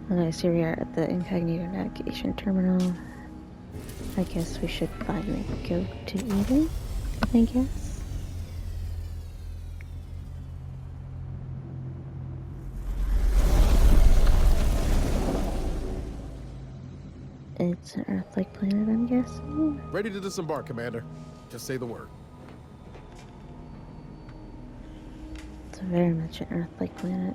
Okay, so we are at the incognito navigation terminal. I guess we should finally go to Eden, I guess. It's an Earth-like planet, I'm guessing. Ready to disembark, Commander. Just say the word. It's very much an Earth-like planet.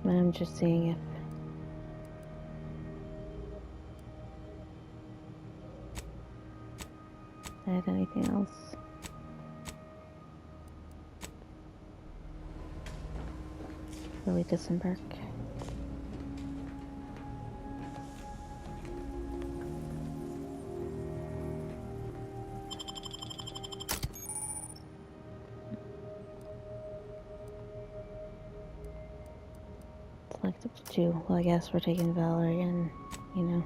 I'm just seeing if I had anything else. Before we disembark. Select up to 2. Well, I guess we're taking Valerie and, you know,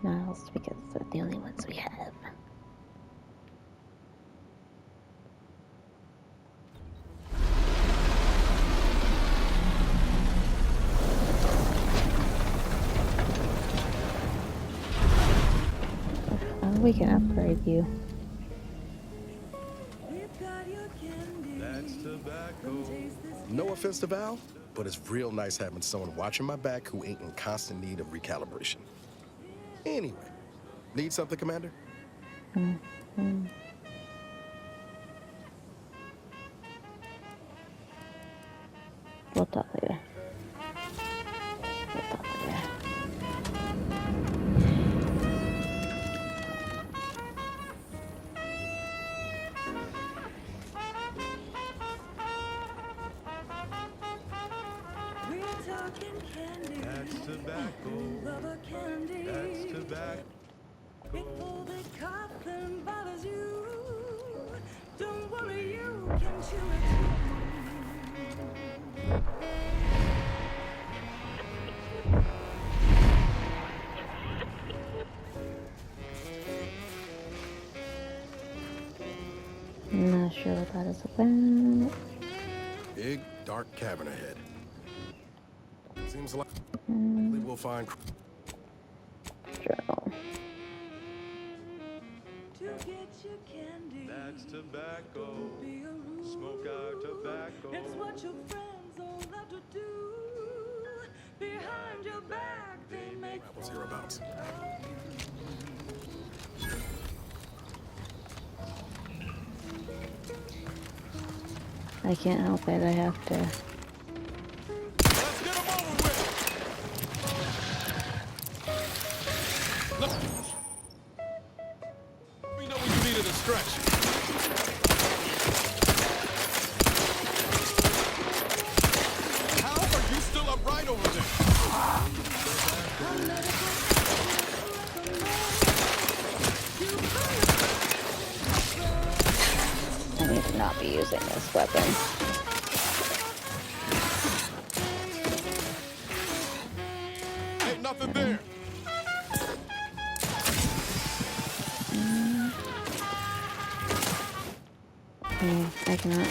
Niles because they're the only ones we have. Oh, we can upgrade you. No offense to Val, but it's real nice having someone watching my back who ain't in constant need of recalibration. Anyway, need something, Commander? We'll talk later. We'll talk later. That's tobacco. Rubber candy. That's tobacco. Before the coffin bothers you, don't worry, you can chew it. I'm not sure what that is about. Big, dark cavern ahead. Seems like we'll find... Journal. To get your candy. That's tobacco. Be a rule. Smoke our tobacco. It's what your friends all love to do. Behind your back, they make Rebels hereabouts. I can't help it, I have to. Let's get 'em over with. Look. We know when you needed a stretch. How are you still upright over there? I need to not be using this weapon. Ain't nothing there. I cannot.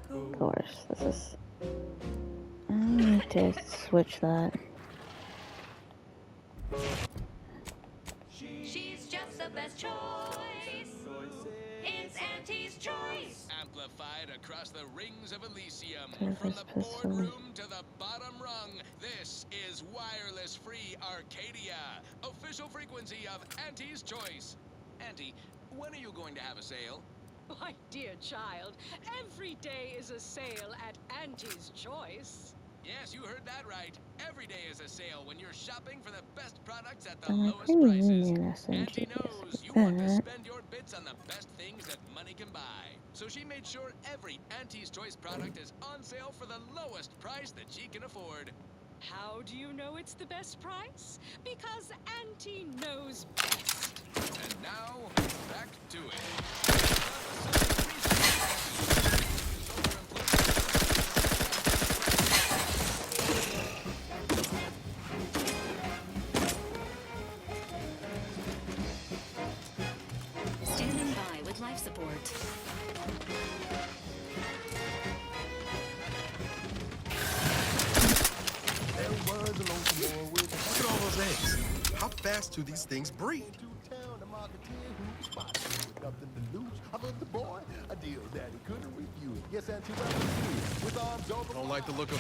Of course, this is. I need to switch that. She's just the best choice. It's Auntie's choice. Amplified across the rings of Elysium. Service From the pistol. boardroom to the bottom rung, this is wireless free Arcadia, official frequency of Auntie's Choice. Auntie, when are you going to have a sale? My dear child, every day is a sale at Auntie's Choice. Yes, you heard that right. Every day is a sale when you're shopping for the best products at the But my lowest premium prices. union SMG Auntie is knows you like want to that. spend your bits on the best things that money can buy. So she made sure every Auntie's Choice product is on sale for the lowest price that she can afford. How do you know it's the best price? Because Auntie knows best. And now, back to it. Standing by with life support. There was a local boy with. Look at all those eggs. How fast do these things breed? Nothing to lose. I love the boy. A deal daddy couldn't refuse. Yes, and to refuse. With arms open. Don't like the look of.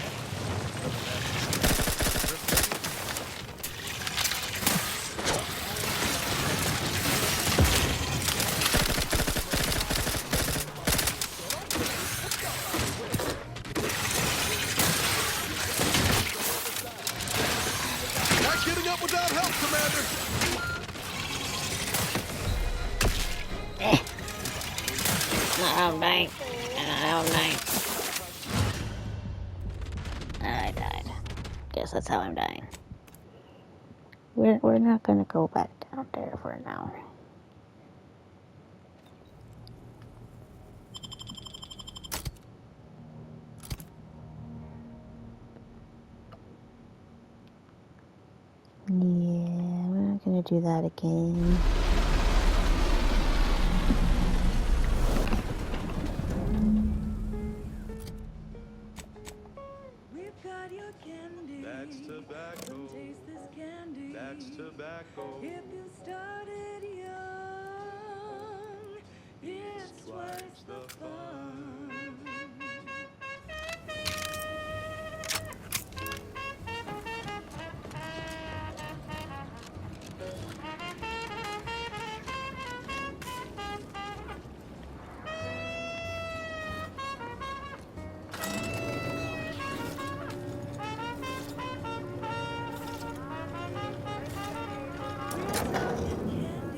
Not getting up without help, Commander. Oh, dang. Oh, dang. I died. Guess that's how I'm dying. We're not gonna go back down there for now. Yeah, we're not gonna do that again. We've got your candy. That's tobacco. Come taste this candy. That's tobacco. If you started young, it's twice the fun.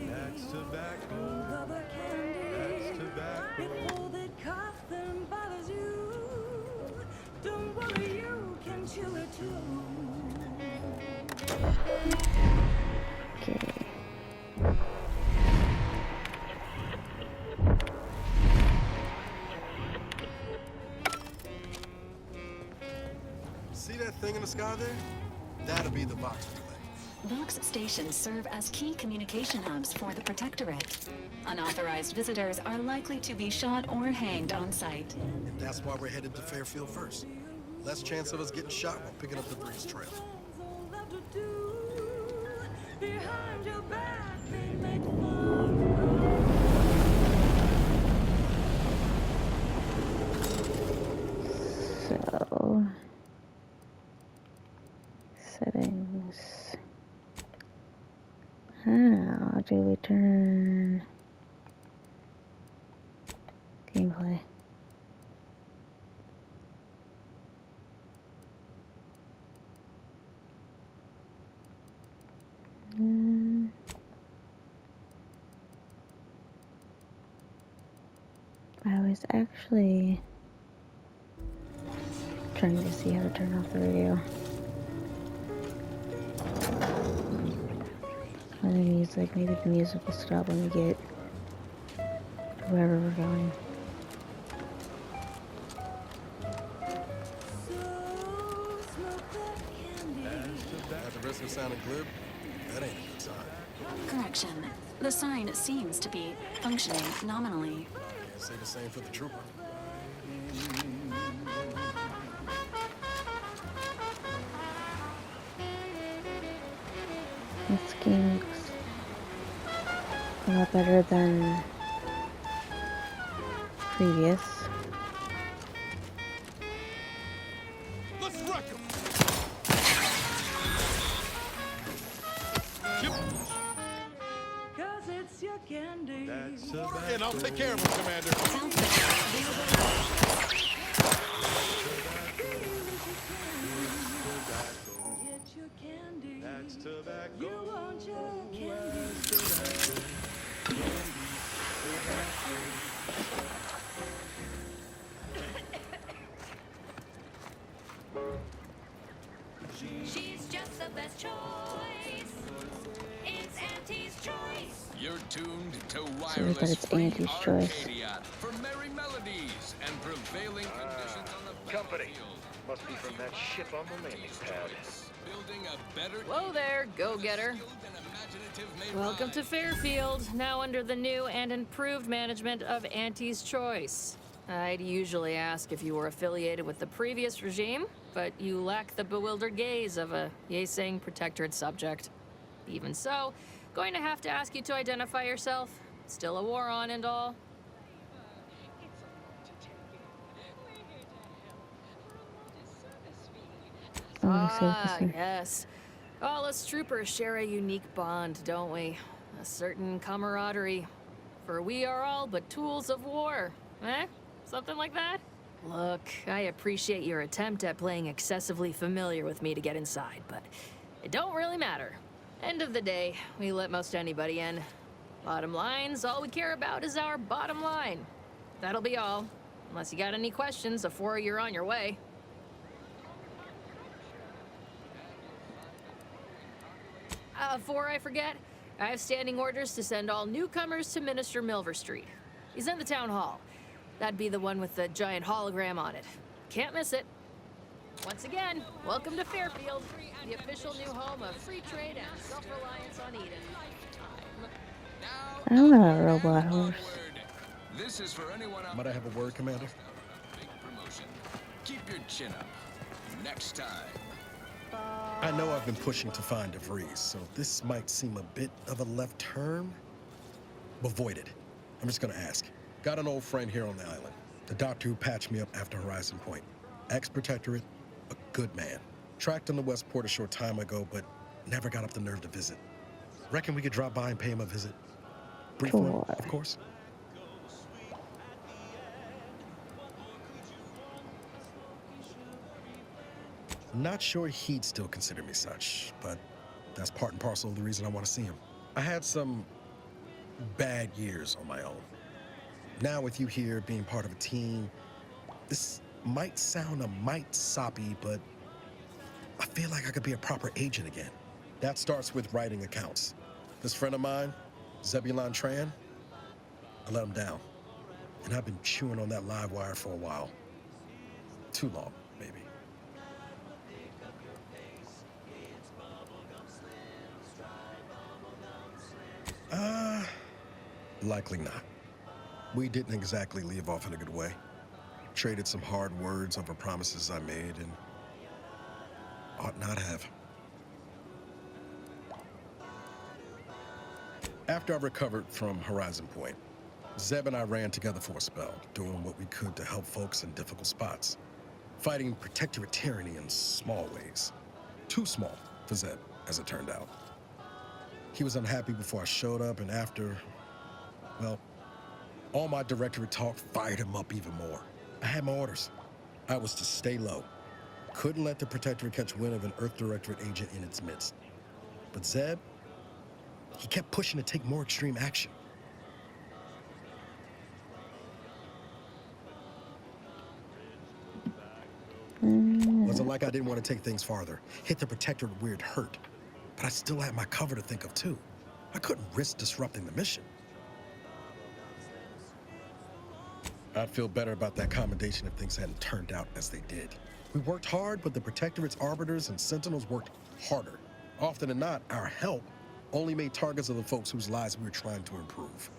That's tobacco. Rubber candy. That's tobacco. Before that cough then bothers you, don't worry, you can chew it too. Okay. See that thing in the sky there? That'll be the Vox relay. Vox stations serve as key communication hubs for the Protectorate. Unauthorized visitors are likely to be shot or hanged on sight. And that's why we're headed to Fairfield first. Less chance of us getting shot while picking up the Breeze Trail. All love to do. Behind your back, they make fun. So, settings. How do we turn gameplay? I was actually trying to see how to turn off the radio. Or the music. Maybe the music will stop when we get to wherever we're going. So smoke that candy. At the risk of sounding glib, that ain't a good sign. Correction. The sign seems to be functioning nominally. Can't say the same for the trooper. This game looks a lot better than previous. Let's wreck 'em. Cause it's your candy. That's tobacco. in. I'll take care of him, Commander. Sounds good. Available. Get your candy. That's tobacco. You want your candy. She's just the best choice. It's Auntie's choice. You're tuned to we wireless said it's free Auntie's choice. Arcadia for merry melodies and prevailing conditions on the company. battlefield. Must be from that ship on the landing pad. Building a better Whoa there, go-getter. skilled and imaginative may Welcome to rise. Fairfield, now under the new and improved management of Auntie's Choice. I'd usually ask if you were affiliated with the previous regime, but you lack the bewildered gaze of a yay-saying protectorate subject. Even so, going to have to ask you to identify yourself. Still a war on and all. I want to say Ah, this one. yes. All us troopers share a unique bond, don't we? A certain camaraderie. For we are all but tools of war. Eh? Something like that? Look, I appreciate your attempt at playing excessively familiar with me to get inside, but it don't really matter. End of the day, we let most anybody in. Bottom line's all we care about is our bottom line. That'll be all. Unless you got any questions before you're on your way. Before I forget, I have standing orders to send all newcomers to Minister Milver Street. He's in the town hall. That'd be the one with the giant hologram on it. Can't miss it. Once again, welcome to Fairfield, the official new home of free trade and self-reliance on Eden. I don't want a robot horse. Onward. This is for anyone out Might I have a word, Commander? big promotion. Keep your chin up. Next time. I know I've been pushing to find DeVries, so this might seem a bit of a left turn. Avoid it. I'm just gonna ask. Got an old friend here on the island. The doctor who patched me up after Horizon Point. Ex-protectorate, a good man. Tracked on the Westport a short time ago, but never got up the nerve to visit. Reckon we could drop by and pay him a visit? Brief one, Sure. of course. Not sure he'd still consider me such, but that's part and parcel of the reason I want to see him. I had some bad years on my own. Now with you here, being part of a team, this might sound a mite soppy, but I feel like I could be a proper agent again. That starts with writing accounts. This friend of mine, Zebulon Tran, I let him down. And I've been chewing on that live wire for a while. Too long, maybe. Likely not. We didn't exactly leave off in a good way. Traded some hard words over promises I made and ought not have. After I recovered from Horizon Point, Zeb and I ran together for a spell, doing what we could to help folks in difficult spots. Fighting protectorate tyranny in small ways. Too small for Zeb, as it turned out. He was unhappy before I showed up, and after, well, all my directorate talk fired him up even more. I had my orders. I was to stay low. Couldn't let the protectorate catch wind of an Earth Directorate agent in its midst. But Zeb, he kept pushing to take more extreme action. Wasn't like I didn't want to take things farther. Hit the protectorate where it hurt. But I still had my cover to think of too. I couldn't risk disrupting the mission. I'd feel better about that commendation if things hadn't turned out as they did. We worked hard, but the protectorate's arbiters and sentinels worked harder. Often than not, our help only made targets of the folks whose lives we were trying to improve.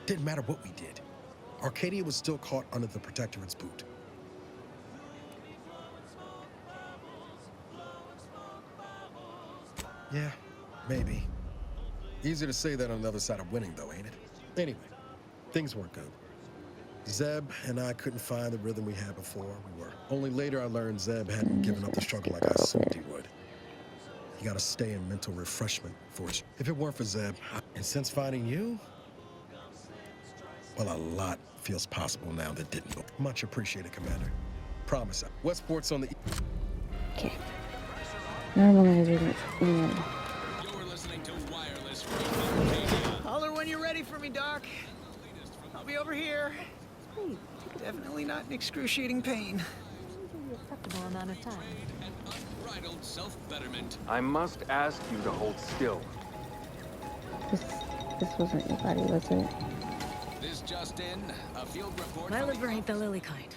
Didn't matter what we did. Arcadia was still caught under the protectorate's boot. Yeah, maybe. Easier to say that on the other side of winning, though, ain't it? Anyway, things weren't good. Zeb and I couldn't find the rhythm we had before. We were. Only later I learned Zeb hadn't given up the struggle like I assumed he would. He got to stay in mental refreshment for us. If it weren't for Zeb, and since finding you, Well, a lot feels possible now that didn't. Much appreciated, Commander. Promise. Westport's on the... Okay. Normalizing. Yeah. You're listening to Wireless Radio. Holler when you're ready for me, Doc. I'll be over here. Definitely not in excruciating pain. Acceptable amount of time. And unbridled self-betterment. I must ask you to hold still. This wasn't your body, was it? This just in, a field report... My liver ain't the lily kind.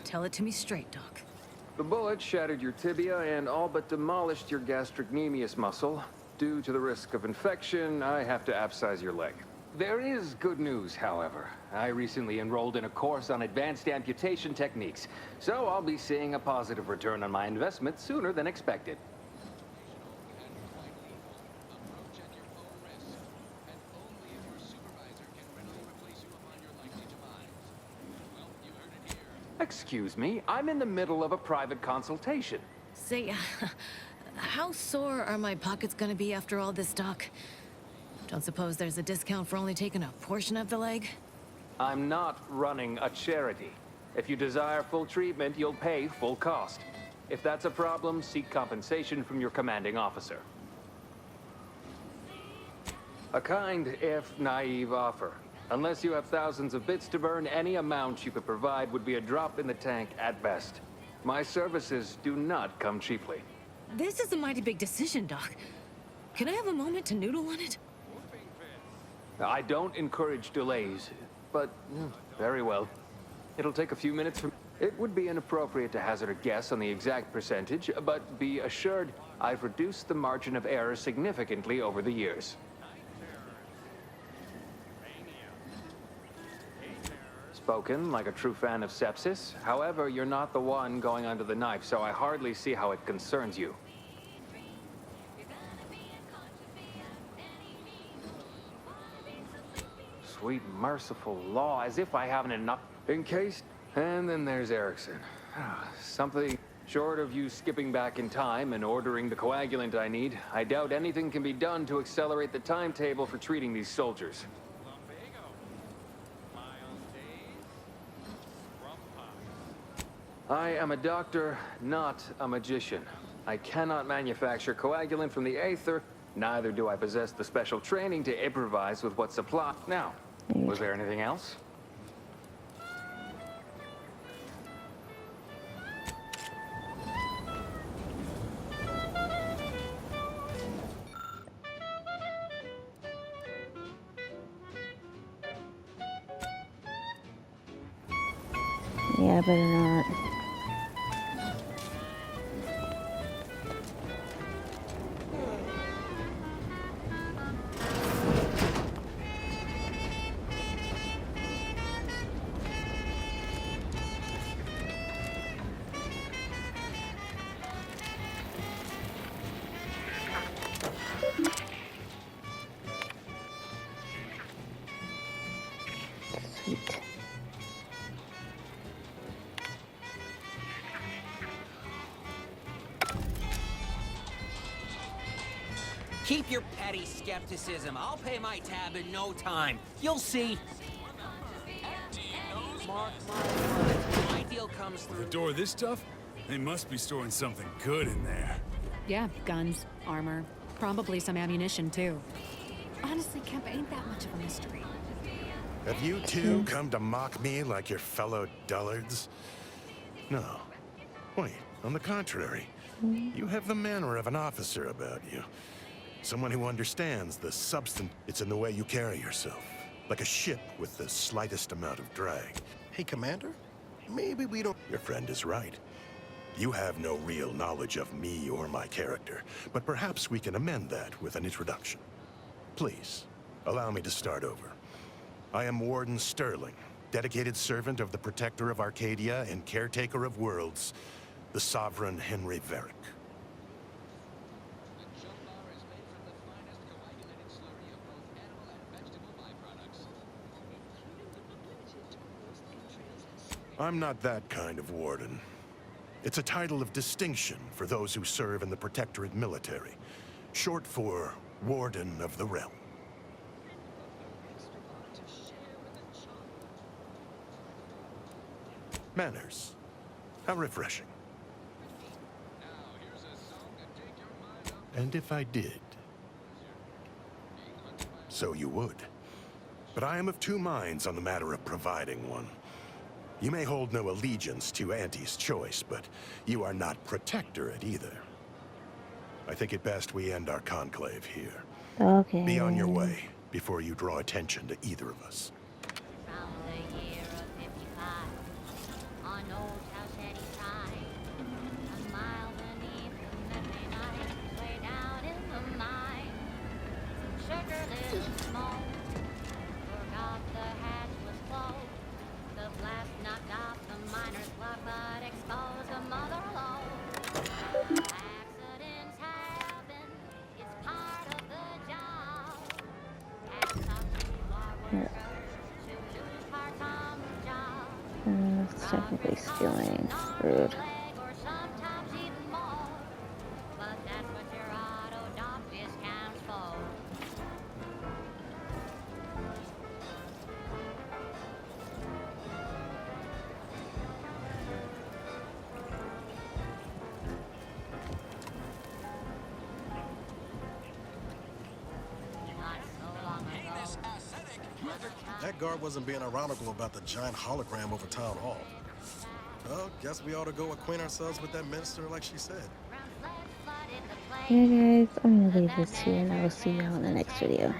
Tell it to me straight, Doc. The bullet shattered your tibia and all but demolished your gastrocnemius muscle. Due to the risk of infection, I have to abscise your leg. There is good news, however. I recently enrolled in a course on advanced amputation techniques, so I'll be seeing a positive return on my investment sooner than expected. Approach at your own risk, and only if your supervisor can readily replace you upon your likely demise. Well, you heard it here. Excuse me, I'm in the middle of a private consultation. Say, how sore are my pockets gonna be after all this, Doc? Don't suppose there's a discount for only taking a portion of the leg? I'm not running a charity. If you desire full treatment, you'll pay full cost. If that's a problem, seek compensation from your commanding officer. A kind, if naive offer. Unless you have thousands of bits to burn, any amount you could provide would be a drop in the tank at best. My services do not come cheaply. This is a mighty big decision, Doc. Can I have a moment to noodle on it? I don't encourage delays, but very well. It'll take a few minutes for... It would be inappropriate to hazard a guess on the exact percentage, but be assured I've reduced the margin of error significantly over the years. Spoken like a true fan of sepsis. However, you're not the one going under the knife, so I hardly see how it concerns you. Sweet, merciful law, as if I haven't enough. In case... And then there's Erickson. Something short of you skipping back in time and ordering the coagulant I need, I doubt anything can be done to accelerate the timetable for treating these soldiers. I am a doctor, not a magician. I cannot manufacture coagulant from the aether, neither do I possess the special training to improvise with what's supplied. Now, was there anything else? Yeah, better not. Sweet. Keep your petty skepticism. I'll pay my tab in no time. You'll see. Mark my words. My deal comes through. The door this tough? They must be storing something good in there. Yeah, guns, armor, probably some ammunition too. Honestly, Kemp ain't that much of a mystery. Have you two come to mock me like your fellow dullards? No. Wait, on the contrary. You have the manner of an officer about you. Someone who understands the substance. It's in the way you carry yourself. Like a ship with the slightest amount of drag. Hey, Commander? Maybe we don't... Your friend is right. You have no real knowledge of me or my character, but perhaps we can amend that with an introduction. Please, allow me to start over. I am Warden Sterling, dedicated servant of the Protector of Arcadia and caretaker of worlds, the Sovereign Henry Varick. I'm not that kind of warden. It's a title of distinction for those who serve in the Protectorate military, short for Warden of the Realm. Manners. How refreshing. And if I did? So you would. But I am of two minds on the matter of providing one. You may hold no allegiance to Auntie's choice, but you are not Protectorate either. I think it best we end our conclave here. Okay. Be on your way before you draw attention to either of us. From the year of 55, on old house Eddie side, a mile beneath the midday night, way down in the mine. Sugar lives in smoke, forgot the hatch was closed. The blast knocked off the miner's clock, but exposed the mother lode. Accidents happen, it's part of the job. Hats off to our workers who lose parts on the job. It's technically stealing. Rude. Or sometimes even more. But that's what your auto dock discounts for. Not so long ago. That guard wasn't being ironical about the giant hologram over town hall. Well, guess we ought to go acquaint ourselves with that minister like she said. Yeah, guys, I'm gonna leave this here and I will see you all in the next video.